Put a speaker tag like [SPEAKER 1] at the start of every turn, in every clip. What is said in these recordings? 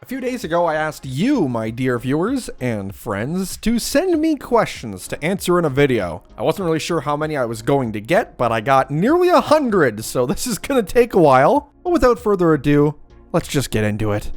[SPEAKER 1] A few days ago, I asked you, my dear viewers and friends, to send me questions to answer in a video. I wasn't really sure how many I was going to get, but I got nearly 100, so this is gonna take a while. But without further ado, let's just get into it.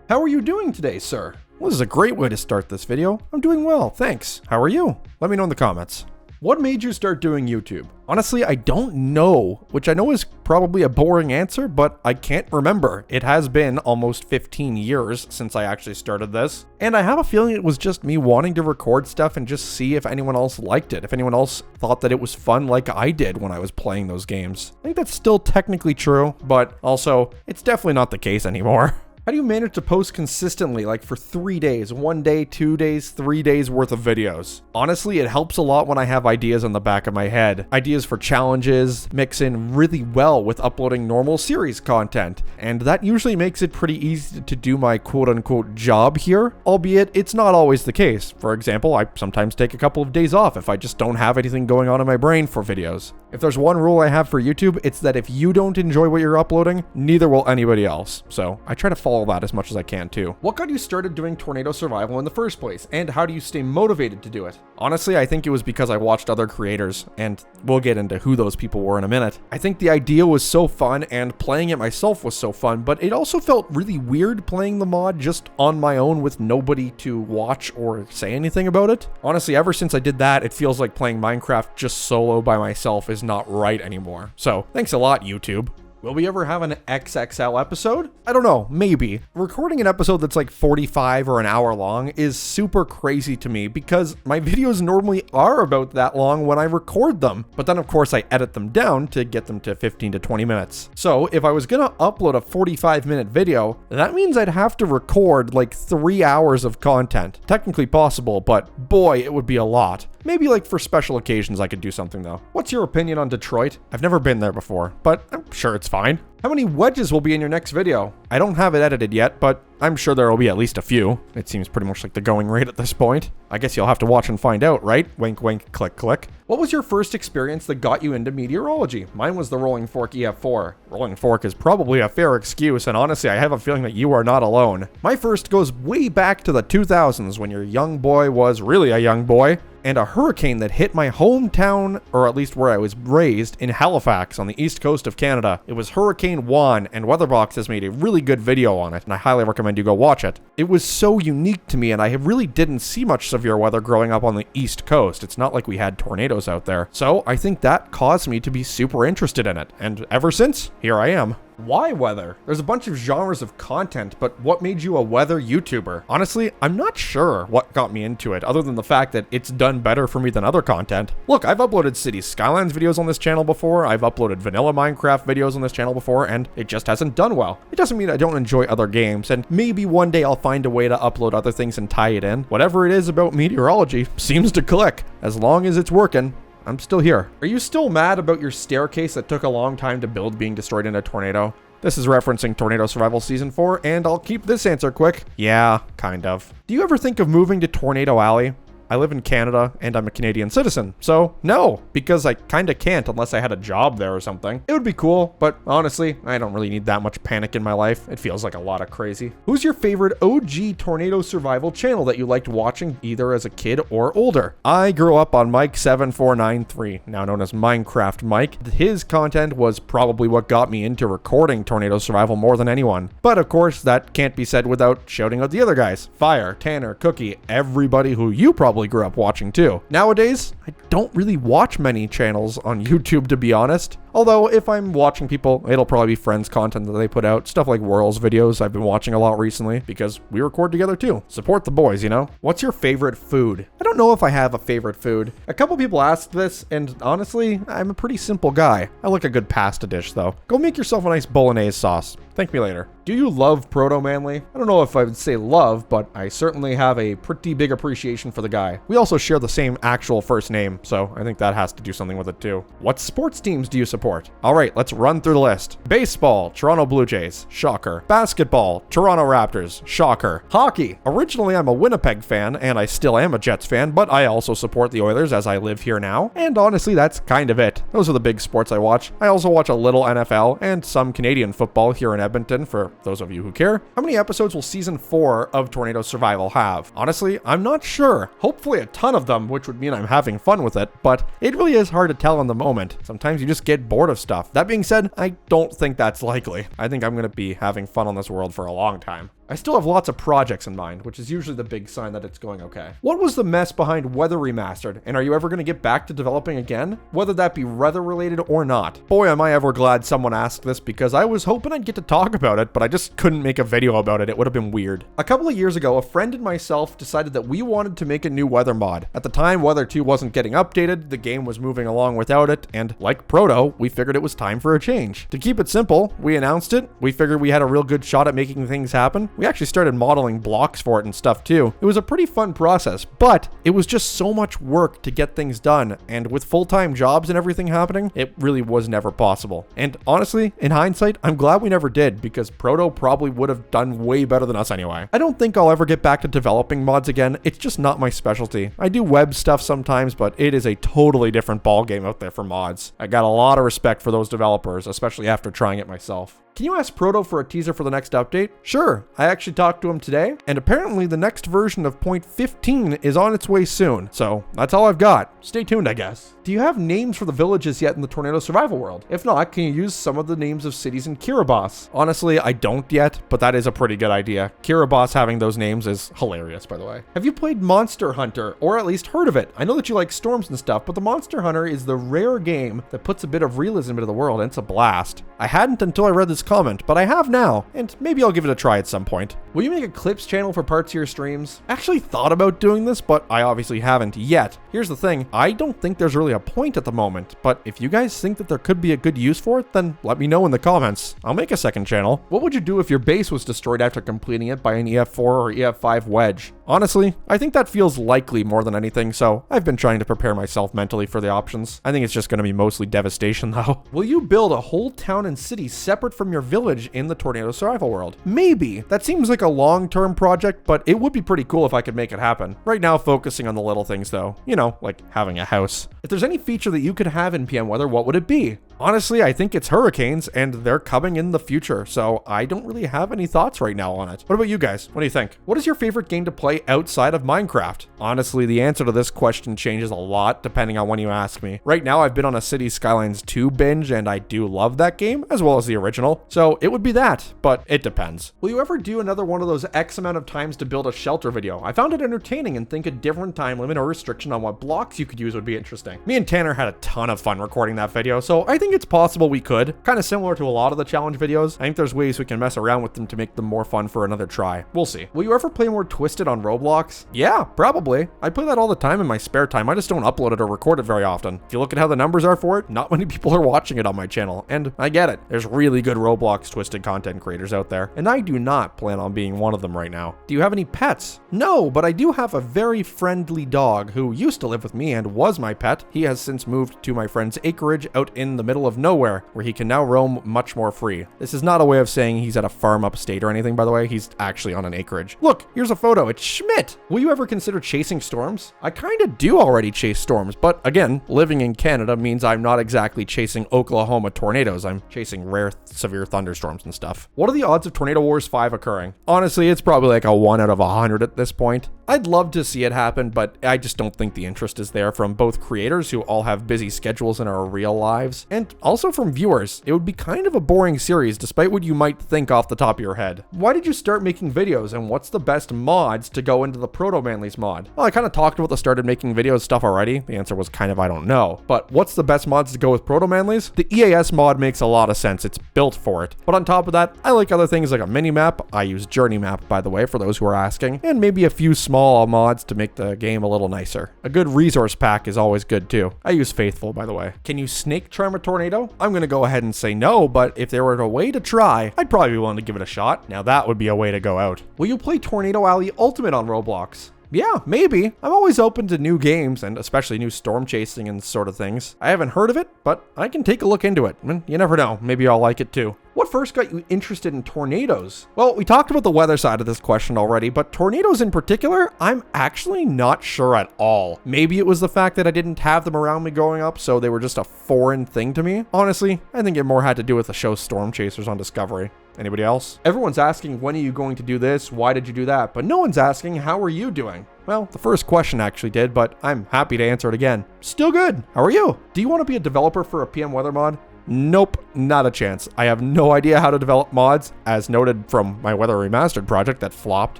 [SPEAKER 1] How are you doing today, sir? Well, this is a great way to start this video. I'm doing well, thanks. How are you? Let me know in the comments. What made you start doing YouTube? Honestly, I don't know, which I know is probably a boring answer, but I can't remember. It has been almost 15 years since I actually started this, and I have a feeling it was just me wanting to record stuff and just see if anyone else liked it, if anyone else thought that it was fun like I did when I was playing those games. I think that's still technically true, but also, it's definitely not the case anymore. How do you manage to post consistently, like for 3 days, 1 day, 2 days, 3 days worth of videos? Honestly, it helps a lot when I have ideas on the back of my head. Ideas for challenges mix in really well with uploading normal series content, and that usually makes it pretty easy to do my quote-unquote job here, albeit it's not always the case. For example, I sometimes take a couple of days off if I just don't have anything going on in my brain for videos. If there's one rule I have for YouTube, it's that if you don't enjoy what you're uploading, neither will anybody else. So I try to follow that as much as I can too. What got you started doing tornado survival in the first place, and how do you stay motivated to do it? Honestly, I think it was because I watched other creators, and we'll get into who those people were in a minute. I think the idea was so fun, and playing it myself was so fun, but it also felt really weird playing the mod just on my own with nobody to watch or say anything about it. Honestly, ever since I did that, it feels like playing Minecraft just solo by myself is not right anymore. So thanks a lot, YouTube. Will we ever have an XXL episode? I don't know, maybe. Recording an episode that's like 45 or an hour long is super crazy to me because my videos normally are about that long when I record them. But then of course I edit them down to get them to 15 to 20 minutes. So if I was gonna upload a 45-minute video, that means I'd have to record like 3 hours of content. Technically possible, but boy, it would be a lot. Maybe like for special occasions I could do something though. What's your opinion on Detroit? I've never been there before, but I'm sure it's fine. How many wedges will be in your next video? I don't have it edited yet, but I'm sure there will be at least a few. It seems pretty much like the going rate at this point. I guess you'll have to watch and find out, right? Wink, wink, click, click. What was your first experience that got you into meteorology? Mine was the Rolling Fork EF4. Rolling Fork is probably a fair excuse, and honestly, I have a feeling that you are not alone. My first goes way back to the 2000s when your young boy was really a young boy, and a hurricane that hit my hometown, or at least where I was raised, in Halifax on the east coast of Canada. It was Hurricane Juan, and Weatherbox has made a really good video on it, and I highly recommend you go watch it. It was so unique to me, and I really didn't see much severe weather growing up on the east coast. It's not like we had tornadoes out there. So I think that caused me to be super interested in it, and ever since, here I am. Why weather? There's a bunch of genres of content, but what made you a weather YouTuber? Honestly, I'm not sure what got me into it, other than the fact that it's done better for me than other content. Look, I've uploaded Cities Skylines videos on this channel before, I've uploaded vanilla Minecraft videos on this channel before, and it just hasn't done well. It doesn't mean I don't enjoy other games, and maybe one day I'll find a way to upload other things and tie it in. Whatever it is about meteorology seems to click. As long as it's working, I'm still here. Are you still mad about your staircase that took a long time to build being destroyed in a tornado? This is referencing Tornado Survival Season 4, and I'll keep this answer quick. Yeah, kind of. Do you ever think of moving to Tornado Alley? I live in Canada, and I'm a Canadian citizen, so no, because I kinda can't unless I had a job there or something. It would be cool, but honestly, I don't really need that much panic in my life. It feels like a lot of crazy. Who's your favorite OG Tornado Survival channel that you liked watching either as a kid or older? I grew up on Mike7493, now known as Minecraft Mike. His content was probably what got me into recording Tornado Survival more than anyone. But of course, that can't be said without shouting out the other guys. Fire, Tanner, Cookie, everybody who you probably grew up watching too. Nowadays, I don't really watch many channels on YouTube, to be honest. Although, if I'm watching people, it'll probably be friends' content that they put out. Stuff like Whirls videos I've been watching a lot recently because we record together too. Support the boys, you know? What's your favorite food? I don't know if I have a favorite food. A couple people asked this, and honestly, I'm a pretty simple guy. I like a good pasta dish, though. Go make yourself a nice bolognese sauce. Thank me later. Do you love Proto Manly? I don't know if I would say love, but I certainly have a pretty big appreciation for the guy. We also share the same actual first name, so I think that has to do something with it too. What sports teams do you support? All right, let's run through the list. Baseball, Toronto Blue Jays, shocker. Basketball, Toronto Raptors, shocker. Hockey, originally I'm a Winnipeg fan, and I still am a Jets fan, but I also support the Oilers as I live here now. And honestly, that's kind of it. Those are the big sports I watch. I also watch a little NFL and some Canadian football here and Edmonton, for those of you who care. How many episodes will Season 4 of Tornado Survival have? Honestly, I'm not sure. Hopefully a ton of them, which would mean I'm having fun with it, but it really is hard to tell in the moment. Sometimes you just get bored of stuff. That being said, I don't think that's likely. I think I'm going to be having fun on this world for a long time. I still have lots of projects in mind, which is usually the big sign that it's going okay. What was the mess behind Weather Remastered, and are you ever going to get back to developing again? Whether that be weather related or not. Boy, am I ever glad someone asked this, because I was hoping I'd get to talk about it, but I just couldn't make a video about it. It would have been weird. A couple of years ago, a friend and myself decided that we wanted to make a new weather mod. At the time, Weather 2 wasn't getting updated, the game was moving along without it, and like Proto, we figured it was time for a change. To keep it simple, we announced it, we figured we had a real good shot at making things happen. We actually started modeling blocks for it and stuff too. It was a pretty fun process, but it was just so much work to get things done, and with full-time jobs and everything happening, it really was never possible. And honestly, in hindsight, I'm glad we never did, because Proto probably would have done way better than us anyway. I don't think I'll ever get back to developing mods again. It's just not my specialty. I do web stuff sometimes, but it is a totally different ballgame out there for mods. I got a lot of respect for those developers, especially after trying it myself. Can you ask Proto for a teaser for the next update? Sure, I actually talked to him today, and apparently the next version of 0.15 is on its way soon, so that's all I've got. Stay tuned, I guess. Do you have names for the villages yet in the Tornado Survival world? If not, can you use some of the names of cities in Kiribati? Honestly, I don't yet, but that is a pretty good idea. Kiribati having those names is hilarious, by the way. Have you played Monster Hunter, or at least heard of it? I know that you like storms and stuff, but the Monster Hunter is the rare game that puts a bit of realism into the world, and it's a blast. I hadn't until I read this comment, but I have now, and maybe I'll give it a try at some point. Will you make a clips channel for parts of your streams? I actually thought about doing this, but I obviously haven't yet. Here's the thing, I don't think there's really a point at the moment, but if you guys think that there could be a good use for it, then let me know in the comments. I'll make a second channel. What would you do if your base was destroyed after completing it by an EF4 or EF5 wedge? Honestly, I think that feels likely more than anything, so I've been trying to prepare myself mentally for the options. I think it's just going to be mostly devastation though. Will you build a whole town and city separate from your village in the Tornado Survival world? Maybe. That seems like a long-term project, but it would be pretty cool if I could make it happen. Right now, focusing on the little things though. You know, like having a house. If there's any feature that you could have in PM Weather, what would it be? Honestly, I think it's hurricanes, and they're coming in the future, so I don't really have any thoughts right now on it. What about you guys? What do you think? What is your favorite game to play outside of Minecraft? Honestly, the answer to this question changes a lot depending on when you ask me. Right now, I've been on a Cities Skylines 2 binge, and I do love that game, as well as the original, so it would be that, but it depends. Will you ever do another one of those X amount of times to build a shelter video? I found it entertaining and think a different time limit or restriction on what blocks you could use would be interesting. Me and Tanner had a ton of fun recording that video, so I think it's possible we could. Kind of similar to a lot of the challenge videos. I think there's ways we can mess around with them to make them more fun for another try. We'll see. Will you ever play more Twisted on Roblox? Yeah, probably. I play that all the time in my spare time. I just don't upload it or record it very often. If you look at how the numbers are for it, not many people are watching it on my channel, and I get it. There's really good Roblox Twisted content creators out there, and I do not plan on being one of them right now. Do you have any pets? No, but I do have a very friendly dog who used to live with me and was my pet. He has since moved to my friend's acreage out in the middle of nowhere, where he can now roam much more free. This is not a way of saying he's at a farm upstate or anything, by the way. He's actually on an acreage. Look, here's a photo. It's Schmidt. Will you ever consider chasing storms? I kind of do already chase storms, but again, living in Canada means I'm not exactly chasing Oklahoma tornadoes. I'm chasing rare, severe thunderstorms and stuff. What are the odds of Tornado Wars 5 occurring? Honestly, it's probably like a 1 out of 100 at this point. I'd love to see it happen, but I just don't think the interest is there from both creators who all have busy schedules in our real lives, and also from viewers. It would be kind of a boring series despite what you might think off the top of your head. Why did you start making videos, and what's the best mods to go into the Proto Manlys mod? Well, I kind of talked about the started making videos stuff already. The answer was kind of I don't know. But what's the best mods to go with Proto Manlys? The EAS mod makes a lot of sense. It's built for it. But on top of that, I like other things like a mini map. I use Journey Map, by the way, for those who are asking, and maybe a few small mods to make the game a little nicer. A good resource pack is always good too. I use Faithful, by the way. Can you snake charm a tornado? I'm gonna go ahead and say no, but if there were a way to try, I'd probably be willing to give it a shot. Now that would be a way to go out. Will you play Tornado Alley Ultimate on Roblox? Yeah, maybe. I'm always open to new games, and especially new storm chasing and sort of things. I haven't heard of it, but I can take a look into it. You never know, maybe I'll like it too. What first got you interested in tornadoes? Well, we talked about the weather side of this question already, but tornadoes in particular, I'm actually not sure at all. Maybe it was the fact that I didn't have them around me growing up, so they were just a foreign thing to me. Honestly, I think it more had to do with the show Storm Chasers on Discovery. Anybody else? Everyone's asking, when are you going to do this? Why did you do that? But no one's asking, how are you doing? Well, the first question actually did, but I'm happy to answer it again. Still good. How are you? Do you want to be a developer for a PM Weather mod? Nope, not a chance. I have no idea how to develop mods, as noted from my Weather Remastered project that flopped.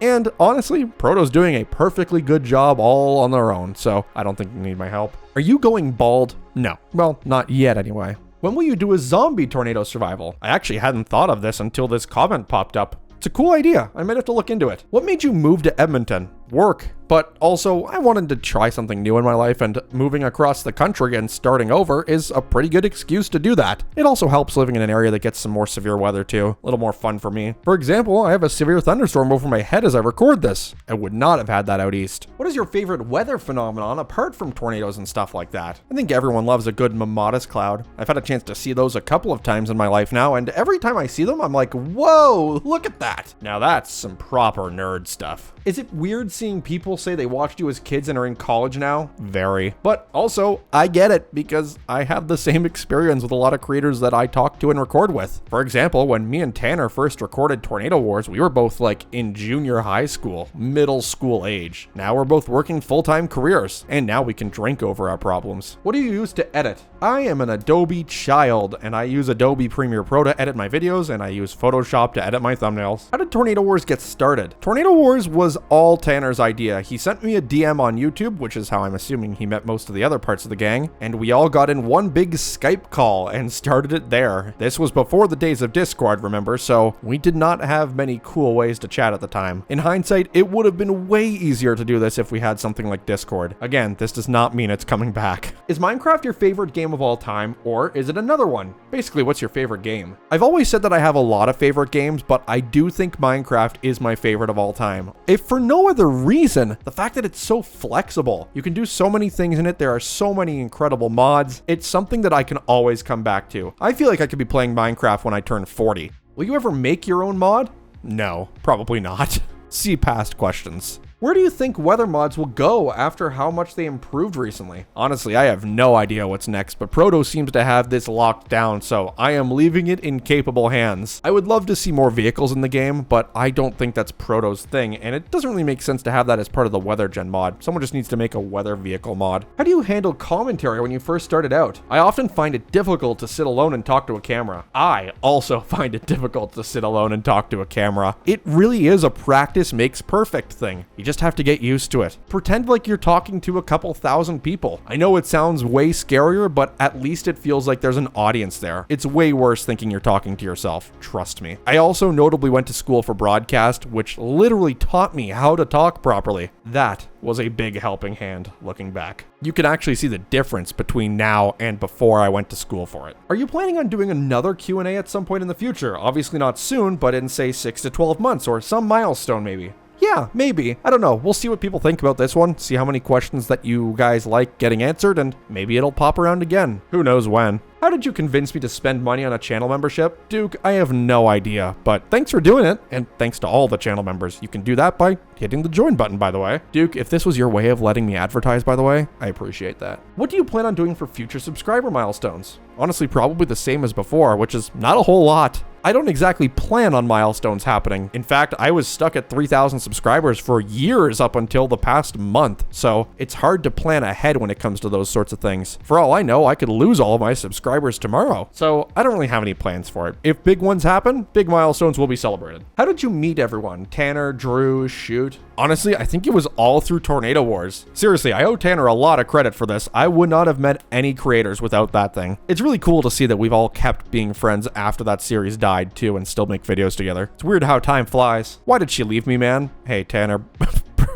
[SPEAKER 1] And honestly, Proto's doing a perfectly good job all on their own, so I don't think you need my help. Are you going bald? No. Well, not yet anyway. When will you do a zombie tornado survival? I actually hadn't thought of this until this comment popped up. It's a cool idea. I might have to look into it. What made you move to Edmonton? Work. But also, I wanted to try something new in my life, and moving across the country and starting over is a pretty good excuse to do that. It also helps living in an area that gets some more severe weather too. A little more fun for me. For example, I have a severe thunderstorm over my head as I record this. I would not have had that out east. What is your favorite weather phenomenon apart from tornadoes and stuff like that? I think everyone loves a good Mamatis cloud. I've had a chance to see those a couple of times in my life now, and every time I see them, I'm like, whoa, look at that. Now that's some proper nerd stuff. Is it weird seeing people say they watched you as kids and are in college now? Very. But also, I get it because I have the same experience with a lot of creators that I talk to and record with. For example, when me and Tanner first recorded Tornado Wars, we were both like in junior high school, middle school age. Now we're both working full-time careers, and now we can drink over our problems. What do you use to edit? I am an Adobe child, and I use Adobe Premiere Pro to edit my videos, and I use Photoshop to edit my thumbnails. How did Tornado Wars get started? Tornado Wars was all Tanner's idea. He sent me a DM on YouTube, which is how I'm assuming he met most of the other parts of the gang, and we all got in one big Skype call and started it there. This was before the days of Discord, remember, so we did not have many cool ways to chat at the time. In hindsight, it would have been way easier to do this if we had something like Discord. Again, this does not mean it's coming back. Is Minecraft your favorite game of all time, or is it another one? Basically, what's your favorite game? I've always said that I have a lot of favorite games, but I do think Minecraft is my favorite of all time. If for no other reason, the fact that it's so flexible. You can do so many things in it. There are so many incredible mods. It's something that I can always come back to. I feel like I could be playing Minecraft when I turn 40. Will you ever make your own mod? No, probably not. See past questions. Where do you think weather mods will go after how much they improved recently? Honestly, I have no idea what's next, but Proto seems to have this locked down, so I am leaving it in capable hands. I would love to see more vehicles in the game, but I don't think that's Proto's thing, and it doesn't really make sense to have that as part of the weather gen mod. Someone just needs to make a weather vehicle mod. How do you handle commentary when you first started out? I often find it difficult to sit alone and talk to a camera. I also find it difficult to sit alone and talk to a camera. It really is a practice makes perfect thing. You just have to get used to it. Pretend like you're talking to a couple thousand people. I know it sounds way scarier, but at least it feels like there's an audience there. It's way worse thinking you're talking to yourself. Trust me. I also notably went to school for broadcast, which literally taught me how to talk properly. That was a big helping hand looking back. You can actually see the difference between now and before I went to school for it. Are you planning on doing another Q&A at some point in the future? Obviously not soon, but in say 6 to 12 months or some milestone maybe. Yeah, maybe. I don't know. We'll see what people think about this one, see how many questions that you guys like getting answered, and maybe it'll pop around again. Who knows when. How did you convince me to spend money on a channel membership? Duke, I have no idea, but thanks for doing it, and thanks to all the channel members. You can do that by hitting the join button, by the way. Duke, if this was your way of letting me advertise, by the way, I appreciate that. What do you plan on doing for future subscriber milestones? Honestly, probably the same as before, which is not a whole lot. I don't exactly plan on milestones happening. In fact, I was stuck at 3,000 subscribers for years up until the past month, so it's hard to plan ahead when it comes to those sorts of things. For all I know, I could lose all of my subscribers tomorrow, so I don't really have any plans for it. If big ones happen, big milestones will be celebrated. How did you meet everyone? Tanner, Drew, Shoot? Honestly, I think it was all through Tornado Wars. Seriously, I owe Tanner a lot of credit for this. I would not have met any creators without that thing. It's really cool to see that we've all kept being friends after that series died too and still make videos together. It's weird how time flies. Why did she leave me, man? Hey, Tanner.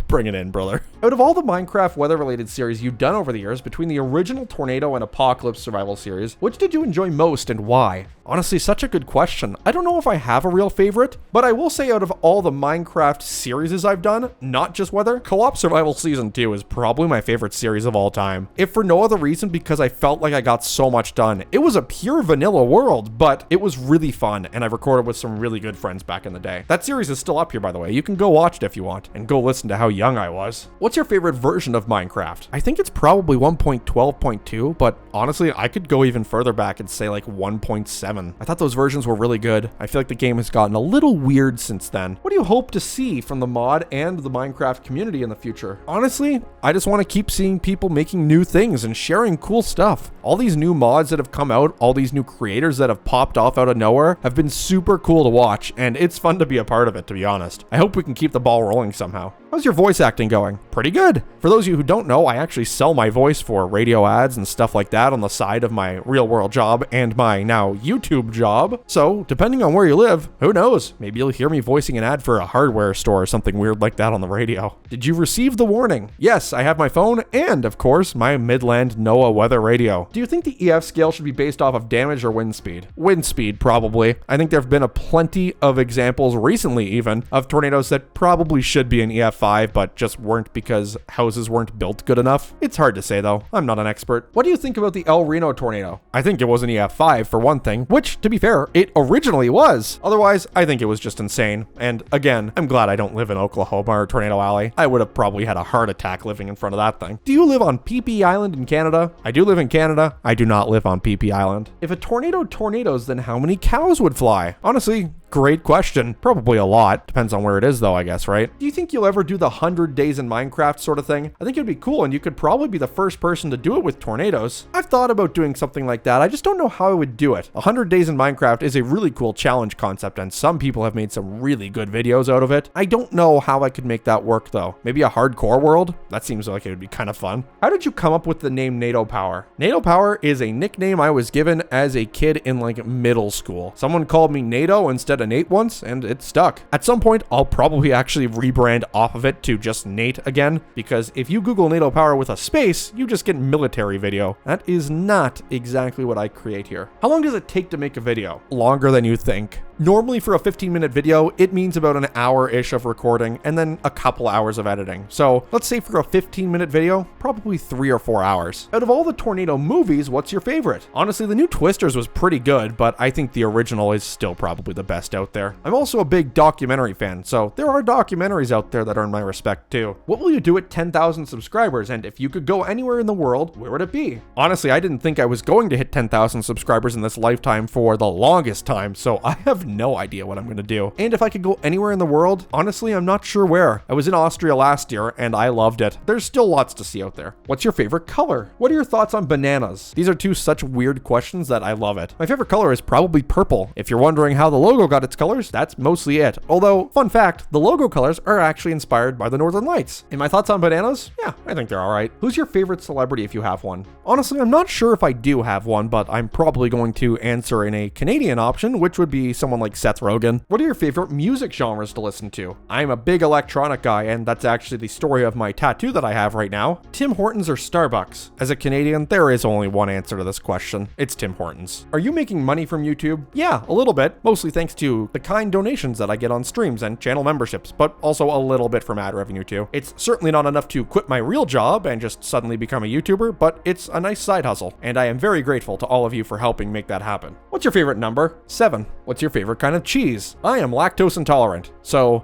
[SPEAKER 1] Bring it in, brother. Out of all the Minecraft weather-related series you've done over the years, between the original Tornado and Apocalypse survival series, which did you enjoy most and why? Honestly, such a good question. I don't know if I have a real favorite, but I will say out of all the Minecraft series I've done, not just weather, Co-op Survival Season 2 is probably my favorite series of all time. If for no other reason, because I felt like I got so much done. It was a pure vanilla world, but it was really fun, and I recorded with some really good friends back in the day. That series is still up here, by the way. You can go watch it if you want, and go listen to how young I was. What's What's your favorite version of Minecraft? I think it's probably 1.12.2, but honestly, I could go even further back and say like 1.7. I thought those versions were really good. I feel like the game has gotten a little weird since then. What do you hope to see from the mod and the Minecraft community in the future? Honestly, I just want to keep seeing people making new things and sharing cool stuff. All these new mods that have come out, all these new creators that have popped off out of nowhere have been super cool to watch, and it's fun to be a part of it, to be honest. I hope we can keep the ball rolling somehow. How's your voice acting going? Pretty good. For those of you who don't know, I actually sell my voice for radio ads and stuff like that on the side of my real world job and my now YouTube job. So depending on where you live, who knows? Maybe you'll hear me voicing an ad for a hardware store or something weird like that on the radio. Did you receive the warning? Yes, I have my phone and, of course, my Midland NOAA weather radio. Do you think the EF scale should be based off of damage or wind speed? Wind speed, probably. I think there have been plenty of examples recently even of tornadoes that probably should be an EF5 but just weren't because houses weren't built good enough. It's hard to say though. I'm not an expert. What do you think about the El Reno tornado? I think it was an EF5 for one thing, which, to be fair, it originally was. Otherwise, I think it was just insane. And again, I'm glad I don't live in Oklahoma or Tornado Alley. I would have probably had a heart attack living in front of that thing. Do you live on PP Island in Canada? I do live in Canada. I do not live on PP Island. If a tornado tornadoes, then how many cows would fly? Honestly, great question. Probably a lot. Depends on where it is though, I guess, right? Do you think you'll ever do the 100 days in Minecraft sort of thing? I think it'd be cool, and you could probably be the first person to do it with tornadoes. I've thought about doing something like that. I just don't know how I would do it. 100 days in Minecraft is a really cool challenge concept, and some people have made some really good videos out of it. I don't know how I could make that work though. Maybe a hardcore world? That seems like it would be kind of fun. How did you come up with the name NATO Power? NATO Power is a nickname I was given as a kid in like middle school. Someone called me NATO instead of Nate once, and it stuck. At some point, I'll probably actually rebrand off of it to just Nate again, because if you Google NATO Power with a space, you just get military video. That is not exactly what I create here. How long does it take to make a video? Longer than you think. Normally for a 15-minute video, it means about an hour-ish of recording and then a couple hours of editing. So let's say for a 15-minute video, probably 3 or 4 hours. Out of all the tornado movies, what's your favorite? Honestly, the new Twisters was pretty good, but I think the original is still probably the best out there. I'm also a big documentary fan, so there are documentaries out there that earn my respect too. What will you do at 10,000 subscribers? And if you could go anywhere in the world, where would it be? Honestly, I didn't think I was going to hit 10,000 subscribers in this lifetime for the longest time, so I have no idea what I'm gonna do. And if I could go anywhere in the world, honestly, I'm not sure where. I was in Austria last year and I loved it. There's still lots to see out there. What's your favorite color? What are your thoughts on bananas? These are two such weird questions that I love it. My favorite color is probably purple. If you're wondering how the logo got its colors, that's mostly it. Although, fun fact, the logo colors are actually inspired by the Northern Lights. And my thoughts on bananas? Yeah, I think they're all right. Who's your favorite celebrity if you have one? Honestly, I'm not sure if I do have one, but I'm probably going to answer in a Canadian option, which would be someone like Seth Rogen. What are your favorite music genres to listen to? I'm a big electronic guy, and that's actually the story of my tattoo that I have right now. Tim Hortons or Starbucks? As a Canadian, there is only one answer to this question. It's Tim Hortons. Are you making money from YouTube? Yeah, a little bit, mostly thanks to the kind donations that I get on streams and channel memberships, but also a little bit from ad revenue too. It's certainly not enough to quit my real job and just suddenly become a YouTuber, but it's a nice side hustle, and I am very grateful to all of you for helping make that happen. What's your favorite number? 7. What's your favorite kind of cheese? I am lactose intolerant, so,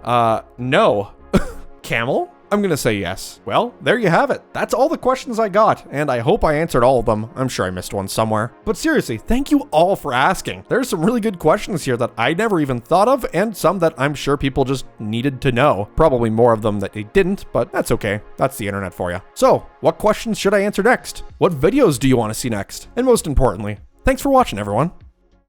[SPEAKER 1] no. Camel? I'm gonna say yes. Well, there you have it. That's all the questions I got, and I hope I answered all of them. I'm sure I missed one somewhere. But seriously, thank you all for asking. There's some really good questions here that I never even thought of, and some that I'm sure people just needed to know. Probably more of them that they didn't, but that's okay. That's the internet for you. So, what questions should I answer next? What videos do you want to see next? And most importantly, thanks for watching, everyone.